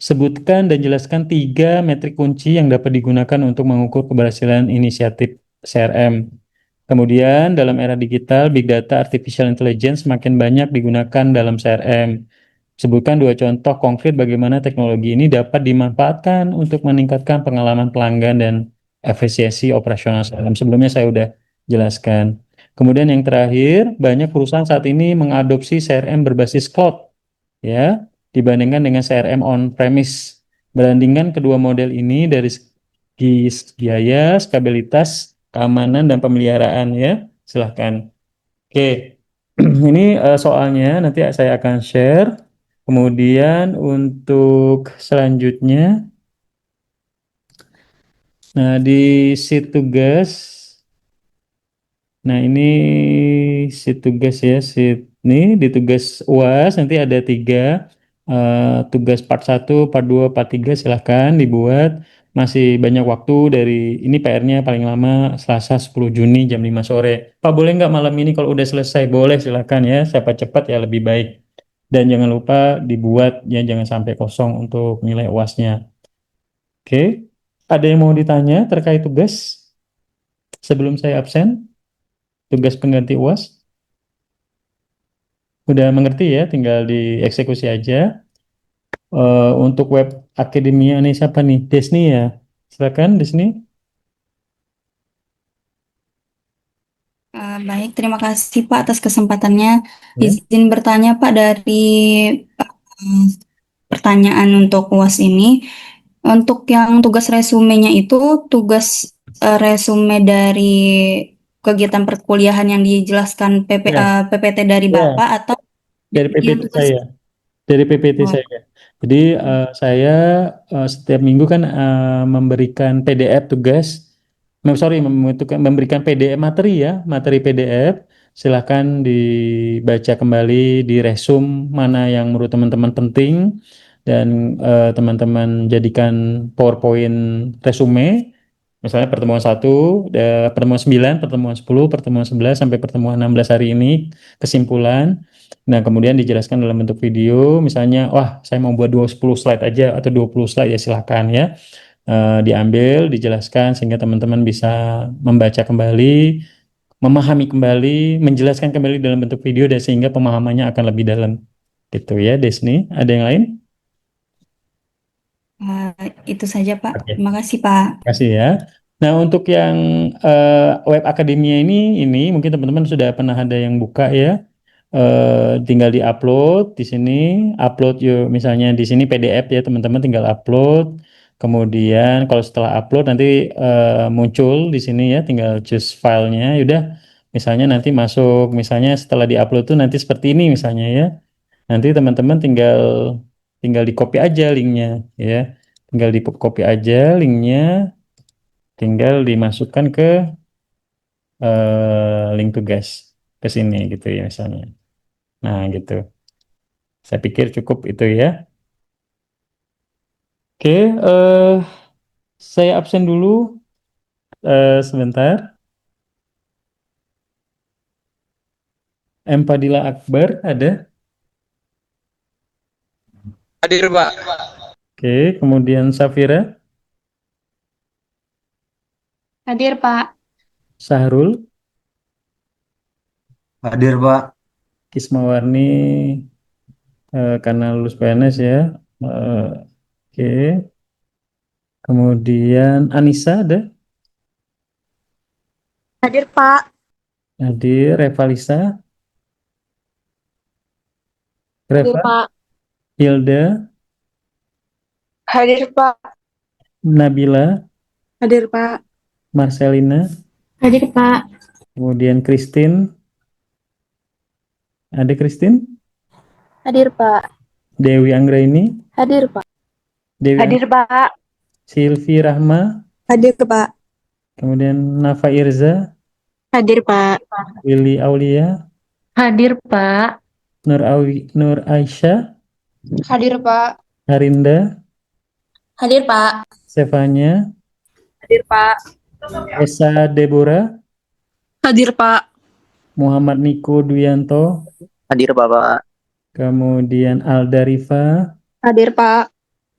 Sebutkan dan jelaskan 3 metrik kunci yang dapat digunakan untuk mengukur keberhasilan inisiatif CRM. Kemudian dalam era digital, Big Data Artificial Intelligence makin banyak digunakan dalam CRM. Sebutkan 2 contoh konkret bagaimana teknologi ini dapat dimanfaatkan untuk meningkatkan pengalaman pelanggan dan efisiensi operasional CRM. Sebelumnya saya sudah jelaskan. Kemudian yang terakhir, banyak perusahaan saat ini mengadopsi CRM berbasis cloud, ya, dibandingkan dengan CRM on-premise. Bandingkan kedua model ini dari segi biaya, stabilitas, keamanan, dan pemeliharaan, ya. Silahkan. Oke, ini soalnya nanti saya akan share. Kemudian untuk selanjutnya, nah di sheet tugas, nah ini sheet tugas ya, sheet ini di tugas UAS nanti ada 3 tugas part 1, part 2, part 3 silahkan dibuat. Masih banyak waktu dari ini PR-nya paling lama Selasa 10 Juni jam 5 sore. Pak boleh nggak malam ini kalau udah selesai? Boleh silahkan ya, siapa cepat ya lebih baik. Dan jangan lupa dibuat ya, jangan sampai kosong untuk nilai UASnya. Oke, ada yang mau ditanya terkait tugas sebelum saya absen? Tugas pengganti UAS? Udah mengerti ya, tinggal dieksekusi aja. Untuk web akademia ini siapa nih? Desni ya? Silakan Desni. Baik, terima kasih Pak atas kesempatannya. Ya. Izin bertanya Pak dari eh, pertanyaan untuk UAS ini. Untuk yang tugas resumenya itu tugas resume dari kegiatan perkuliahan yang dijelaskan Ya, PPT dari ya, Bapak atau dari yang PPT tugas. saya. Dari PPT Oh, saya. Jadi saya setiap minggu kan memberikan PDF tugas, sorry, memberikan PDF materi ya, materi PDF. Silahkan dibaca kembali, diresum mana yang menurut teman-teman penting, dan teman-teman jadikan PowerPoint resume. Misalnya pertemuan 1, pertemuan 9, pertemuan 10, pertemuan 11, sampai pertemuan 16 hari ini, kesimpulan. Nah, kemudian dijelaskan dalam bentuk video, misalnya, wah, saya mau buat 20 slide aja atau 20 slide ya silahkan ya. Diambil, dijelaskan sehingga teman-teman bisa membaca kembali, memahami kembali, menjelaskan kembali dalam bentuk video dan sehingga pemahamannya akan lebih dalam. Gitu ya, Desni. Ada yang lain? itu saja Pak. Oke. Terima kasih Pak. Terima kasih ya. Nah, untuk yang web akademia ini mungkin teman-teman sudah pernah ada yang buka ya. Tinggal di-upload di sini, upload yuk misalnya di sini PDF ya teman-teman, tinggal upload. Kemudian kalau setelah upload nanti muncul di sini ya, tinggal choose filenya. Yaudah, misalnya nanti masuk, misalnya setelah di-upload tuh nanti seperti ini misalnya ya. Nanti teman-teman tinggal tinggal di copy aja linknya ya. Tinggal di copy aja linknya, tinggal dimasukkan ke link tugas ke sini gitu ya misalnya. Nah, gitu. Saya pikir cukup itu ya. Oke, saya absen dulu sebentar. M. Fadila Akbar ada. Hadir, Pak. Oke, kemudian Safira, Hadir, Pak. Sahrul, Hadir, Pak. Kismawarni karena lulus PNS ya. Oke, kemudian Anissa ada. Hadir, Pak. Hadir, Revalisa, Hadir, Reva, Pak. Hilda, Hadir, Pak. Nabila, Hadir, Pak. Marcelina, Hadir, Pak. kemudian Christine, ada Christine, Hadir, Pak. Dewi Anggraini, Hadir, Pak. Dewi Hadir, Pak. Silvi Rahma, Hadir, Pak. kemudian Nafa Irza, Hadir, Pak. Willy Aulia, Hadir, Pak. Nur Aisyah, Hadir, Pak. Harinda, Hadir, Pak. Stefania, Hadir, Pak. Esa Deborah, Hadir, Pak. Muhammad Niko Duyanto, Hadir, Bapak. kemudian Alda Rifa, Hadir, Pak.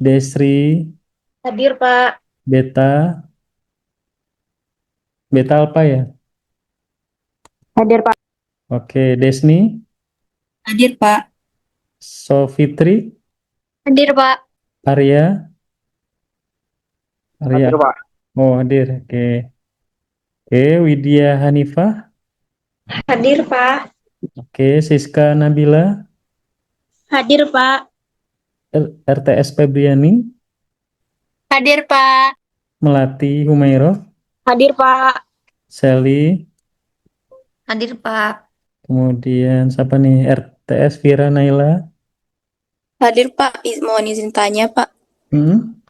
Desri, Hadir, Pak. Beta, Beta Alpha ya. Hadir, Pak. Oke, Desni, Hadir, Pak. Sofitri, Hadir, Pak. Arya, Arya. Hadir, Pak. Oh, hadir. Oke. Oke, Widya Hanifah. Hadir, Pak. Oke, Siska Nabila, Hadir, Pak. RTS Febriani, Hadir, Pak. Melati Humairah, Hadir, Pak. Sally, Hadir, Pak. kemudian siapa nih? RTS Vira Naila. Hadir Pak, mohon izin tanya Pak. Hmm?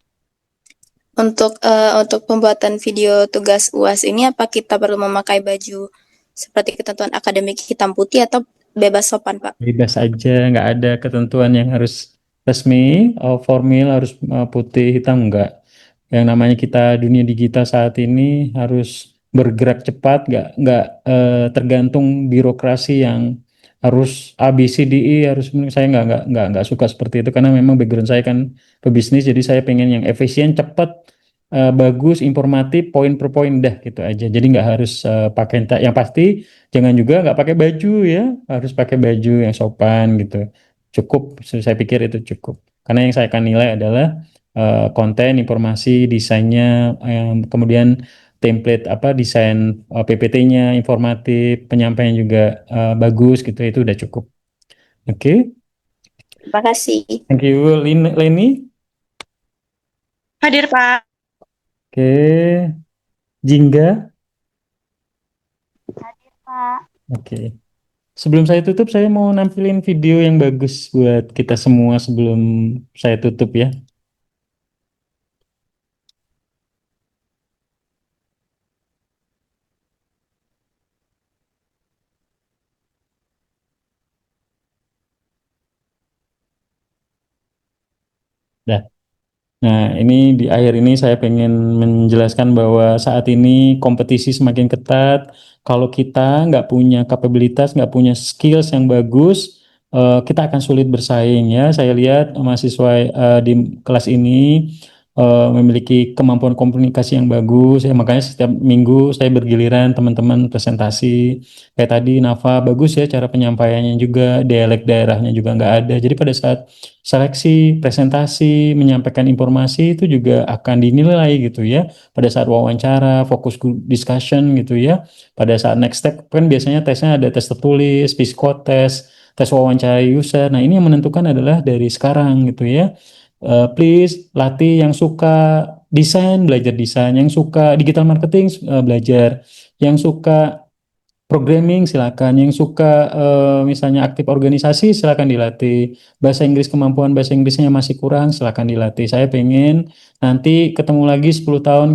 Untuk pembuatan video tugas UAS ini apa kita perlu memakai baju seperti ketentuan akademik hitam putih atau bebas sopan Pak? Bebas aja, nggak ada ketentuan yang harus resmi, formal harus putih hitam enggak. Yang namanya kita dunia digital saat ini harus bergerak cepat, nggak tergantung birokrasi yang harus A B C D E harus. Saya nggak suka seperti itu karena memang background saya kan pebisnis, jadi saya pengen yang efisien, cepat, bagus, informatif, poin per poin dah gitu aja. Jadi nggak harus pakai yang pasti. Jangan juga nggak pakai baju ya, harus pakai baju yang sopan gitu. Cukup, saya pikir itu cukup. Karena yang saya akan nilai adalah konten, informasi, desainnya, kemudian template apa desain PPT-nya informatif, penyampaian juga bagus gitu. Itu udah cukup. Oke, Terima kasih. thank you Leni. Hadir, Pak. Oke, Jingga. Pak. Oke. Sebelum saya tutup, saya mau nampilin video yang bagus buat kita semua sebelum saya tutup ya. Dah. Nah, ini di akhir ini saya pengen menjelaskan bahwa saat ini kompetisi semakin ketat. Kalau kita nggak punya kapabilitas, nggak punya skills yang bagus, kita akan sulit bersaing ya. Saya lihat mahasiswa di kelas ini memiliki kemampuan komunikasi yang bagus. Ya, makanya setiap minggu saya bergiliran teman-teman presentasi. Kayak tadi Nafa bagus ya cara penyampaiannya juga, dialek daerahnya juga nggak ada. Jadi pada saat seleksi, presentasi, menyampaikan informasi itu juga akan dinilai gitu ya. Pada saat wawancara, fokus discussion gitu ya. Pada saat next step kan biasanya tesnya ada tes tertulis, psikotes, tes wawancara user. Nah, ini yang menentukan adalah dari sekarang gitu ya. Please latih yang suka desain, belajar desain, yang suka digital marketing belajar, yang suka programming silakan, yang suka misalnya aktif organisasi silakan dilatih. Bahasa Inggris, kemampuan bahasa Inggrisnya masih kurang silakan dilatih. Saya pengen nanti ketemu lagi 10 tahun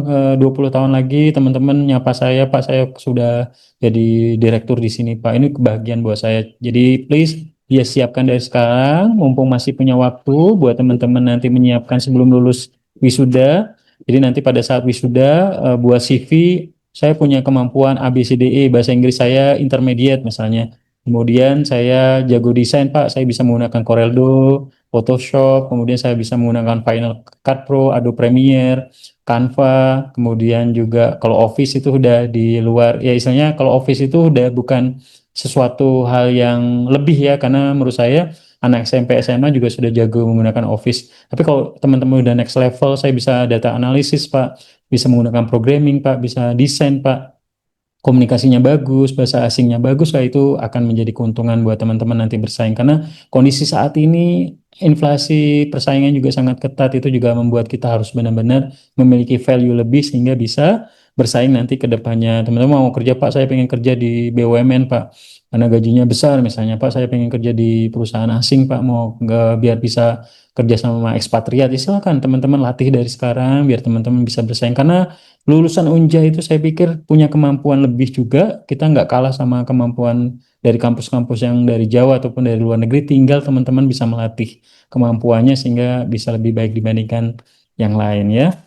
20 tahun lagi teman-teman nyapa saya, Pak saya sudah jadi direktur di sini Pak. Ini kebahagiaan buat saya. Jadi please ya siapkan dari sekarang mumpung masih punya waktu buat teman-teman nanti menyiapkan sebelum lulus wisuda. Jadi nanti pada saat wisuda buat CV saya punya kemampuan ABCDE, bahasa Inggris saya intermediate misalnya. Kemudian saya jago desain Pak, saya bisa menggunakan Coreldo, Photoshop, kemudian saya bisa menggunakan Final Cut Pro, Adobe Premiere, Canva, kemudian juga kalau Office itu udah di luar, ya istilahnya kalau Office itu udah bukan sesuatu hal yang lebih ya, karena menurut saya anak SMP SMA juga sudah jago menggunakan Office. Tapi kalau teman-teman udah next level, saya bisa data analisis Pak, bisa menggunakan programming Pak, bisa desain Pak, komunikasinya bagus, bahasa asingnya bagus, lah itu akan menjadi keuntungan buat teman-teman nanti bersaing. Karena kondisi saat ini inflasi persaingan juga sangat ketat, itu juga membuat kita harus benar-benar memiliki value lebih sehingga bisa bersaing nanti ke depannya. Teman-teman mau kerja Pak, saya pengen kerja di BUMN Pak, karena gajinya besar misalnya Pak, saya pengen kerja di perusahaan asing Pak, mau biar bisa kerja sama ekspatriat, ya silakan teman-teman latih dari sekarang biar teman-teman bisa bersaing. Karena lulusan Unja itu saya pikir punya kemampuan lebih juga. Kita nggak kalah sama kemampuan dari kampus-kampus yang dari Jawa ataupun dari luar negeri. Tinggal teman-teman bisa melatih kemampuannya sehingga bisa lebih baik dibandingkan yang lain ya.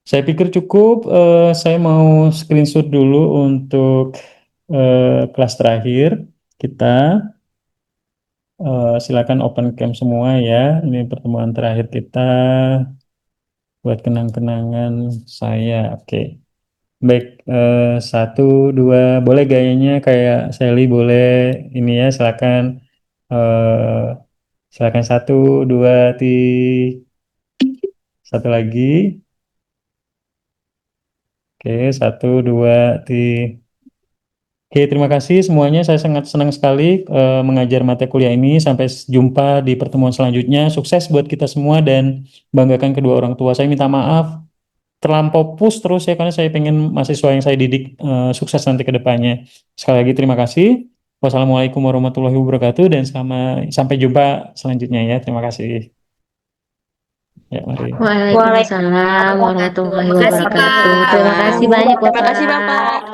Saya pikir cukup. Saya mau screenshot dulu untuk kelas terakhir kita. Silakan open cam semua ya. Ini pertemuan terakhir kita buat kenang-kenangan saya. Oke. Baik, satu, dua, boleh gayanya kayak Sally, boleh ini ya, silakan. Silakan satu, dua, satu lagi. Oke, satu, dua, Oke, terima kasih semuanya. Saya sangat senang sekali mengajar mata kuliah ini. Sampai jumpa di pertemuan selanjutnya. Sukses buat kita semua dan banggakan kedua orang tua. Saya minta maaf terlampau push terus ya karena saya pengen mahasiswa yang saya didik sukses nanti ke depannya. Sekali lagi terima kasih. Wassalamualaikum warahmatullahi wabarakatuh dan sampai jumpa selanjutnya ya. Terima kasih. Ya, mari. Waalaikumsalam warahmatullahi Terima kasih, wabarakatuh. Pak. Terima kasih banyak, Terima kasih, Bapak. Bapak.